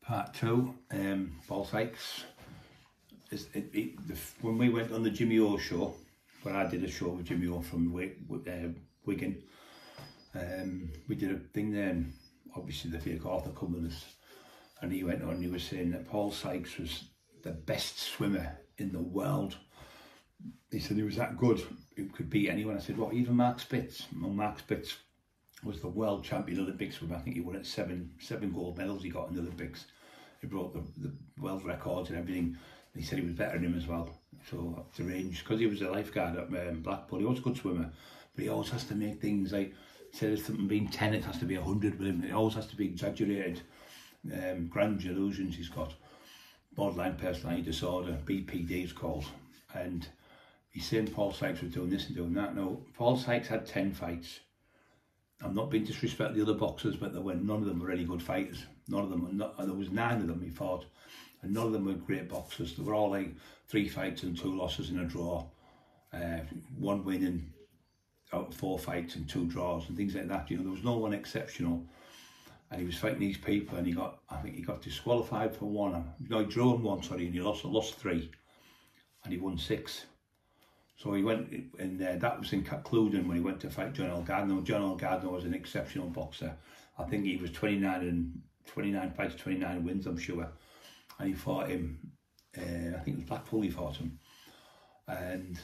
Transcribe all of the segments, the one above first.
Part two, Paul Sykes. When we went on the Jimmy O show, where I did a show with Jimmy O from Wigan, we did a thing there, and obviously the fake author come with us, and he went on and he was saying that Paul Sykes was the best swimmer in the world. He said he was that good, he could beat anyone. I said, what, even Mark Spitz? Well, Mark Spitz was the world champion Olympic swimmer. I think he won at seven gold medals he got in the Olympics. He broke the world records and everything. And he said he was better than him as well. So up to range, because he was a lifeguard at Blackpool, he was a good swimmer, but he always has to make things like, he said if something being 10, it has to be 100 with him. It always has to be exaggerated. Grand delusions he's got. Borderline personality disorder, BPD is called. And he's saying Paul Sykes was doing this and doing that. No, Paul Sykes had 10 fights. I'm not being disrespectful to the other boxers, but none of them were any good fighters. None of them were not, and there was 9 of them he fought, and none of them were great boxers. They were all like 3 fights and 2 losses and a draw, 1 winning out of 4 fights and 2 draws and things like that. You know, there was no one exceptional. And he was fighting these people, and I think he got disqualified for 1. No, he drew him 1, sorry, and he lost 3, and he won 6. So he went, and that was in Cluden when he went to fight John L. Gardner. John L. Gardner was an exceptional boxer. I think he was 29 fights, 29 wins, I'm sure. And he fought him, I think it was Blackpool he fought him. And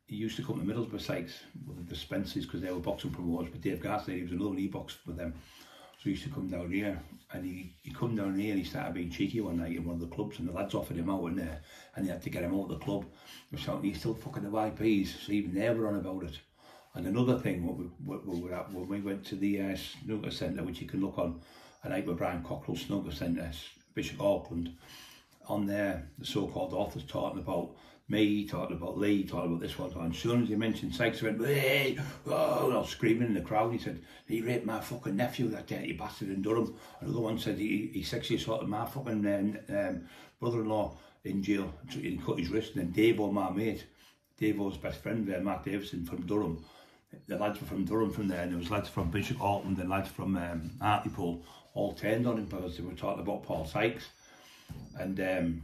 he used to come to Middlesbrough Sykes with the Spencers, because they were boxing promoters, but Dave Garsley, he was another, he boxed with them. So he used to come down here, and he come down here and he started being cheeky one night in one of the clubs, and the lads offered him out in there, and they had to get him out of the club. They were shouting, he's still fucking the YPs, so even they were on about it. And another thing, we were at, when we went to the snooker centre, which you can look on, a night with Brian Cockrell Snooker Centre, Bishop Auckland, on there, the so-called authors talking about me, talking about Lee, talking about this one. And as soon as he mentioned Sykes, he went, hey, oh, and I was screaming in the crowd. He said, he raped my fucking nephew, that dirty bastard in Durham. Another one said he sexually assaulted my fucking brother-in-law in jail. He cut his wrist. And then Davo, my mate, Davo's best friend there, Mark Davison from Durham. The lads were from Durham from there, and there was lads from Bishop Auckland and lads from Hartlepool all turned on him because they were talking about Paul Sykes. And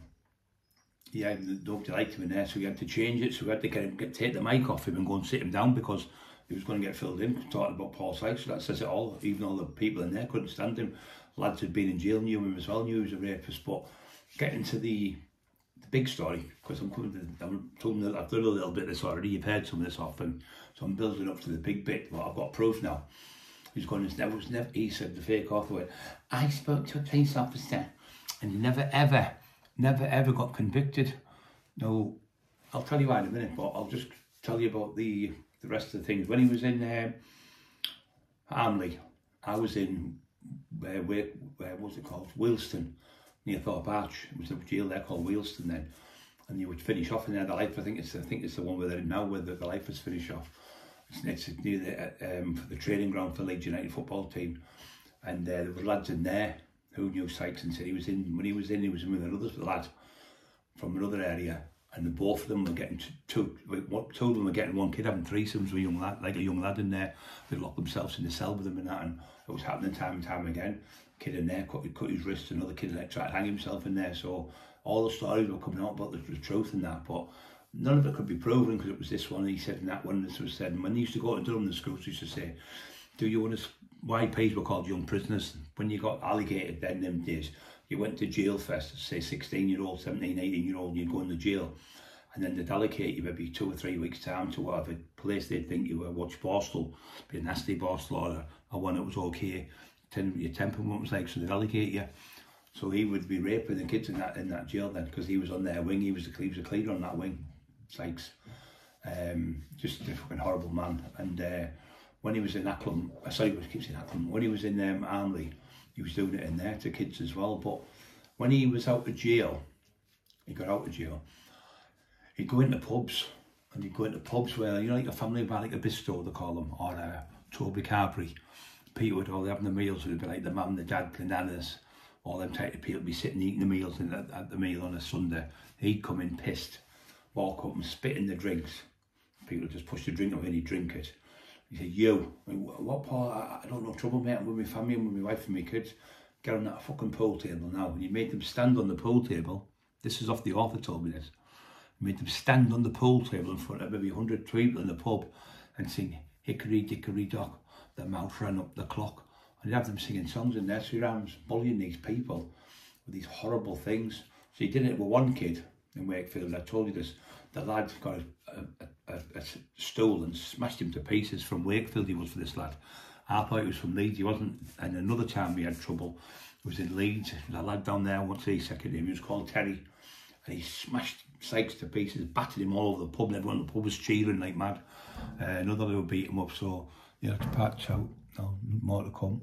yeah, nobody liked him in there, so we had to change it. So we had to take the mic off him and go and sit him down, because he was going to get filled in talking about Paul Sykes. So that says it all. Even all the people in there couldn't stand him. Lads who'd been in jail knew him as well, knew he was a rapist. But getting to the big story, because I've done a little bit of this already. You've heard some of this often, so I'm building up to the big bit. But I've got proof now. He's going. He said, the fake author went, I spoke to a police officer, and he never ever got convicted. No, I'll tell you why in a minute, but I'll just tell you about the rest of the things. When he was in Armley, I was in where was it called? Wealdstone, near Thorpe Arch. It was a jail there called Wealdstone then, and you would finish off in there. The life, I think it's the one where they're in now, where the life is finished off. It's near the training ground for Leeds United football team, and there were lads in there who knew Sykes and said he was in with another lad from another area, and both of them were getting two of them were getting 1 kid having threesomes with a young lad in there. They locked themselves in the cell with him and that, and it was happening time and time again. Kid in there cut his wrist, another kid tried to hang himself in there. So all the stories were coming out about the truth in that, but none of it could be proven, because it was this one, he said, and that one, this was said. And when they used to go to Durham, the schools used to say, do you want to, YPs were called young prisoners. When you got allocated then in them days, you went to jail first, say 16-year-old, 17, 18-year-old, you'd go in the jail, and then they'd allocate you maybe 2 or 3 weeks time to whatever place they'd think you were. Watch Borstal, be a nasty Borstal, or one that was okay, your temperament was like, so they'd allocate you. So he would be raping the kids in that jail then, because he was on their wing. He was a cleaner on that wing, Sykes. Just a fucking horrible man. And when he was in Acklam, when he was in Armley, he was doing it in there to kids as well. But when he was out of jail, he got out of jail, he'd go into pubs, and he'd go into pubs where, you know, like a family bar, like a bistro they call them, or Toby Carberry. People would all having the meals, would be like the mum, the dad, the nanas, all them type of people would be sitting eating the meals at the meal on a Sunday. He'd come in pissed, walk up and spit in the drinks. People would just push the drink away and he'd drink it. He said, you, what, Paul, I don't know trouble, mate, I'm with my family, I'm with my wife and my kids. get on that fucking pool table now. And he made them stand on the pool table. This is off the author told me this. He made them stand on the pool table in front of maybe 100 people in the pub and sing Hickory Dickory Dock, the mouse ran up the clock. And he'd have them singing songs in nursery rhymes, bullying these people with these horrible things. So he did it with one kid in Wakefield. I told you this. The lad got a stool and smashed him to pieces. From Wakefield he was for this lad. I thought he was from Leeds. He wasn't. And another time we had trouble. It was in Leeds. There was a lad down there, I won't say his second name, he was called Terry. And he smashed Sykes to pieces, battered him all over the pub, and everyone in the pub was cheering like mad. Another little beat him up, so you have to patch out. No, more to come.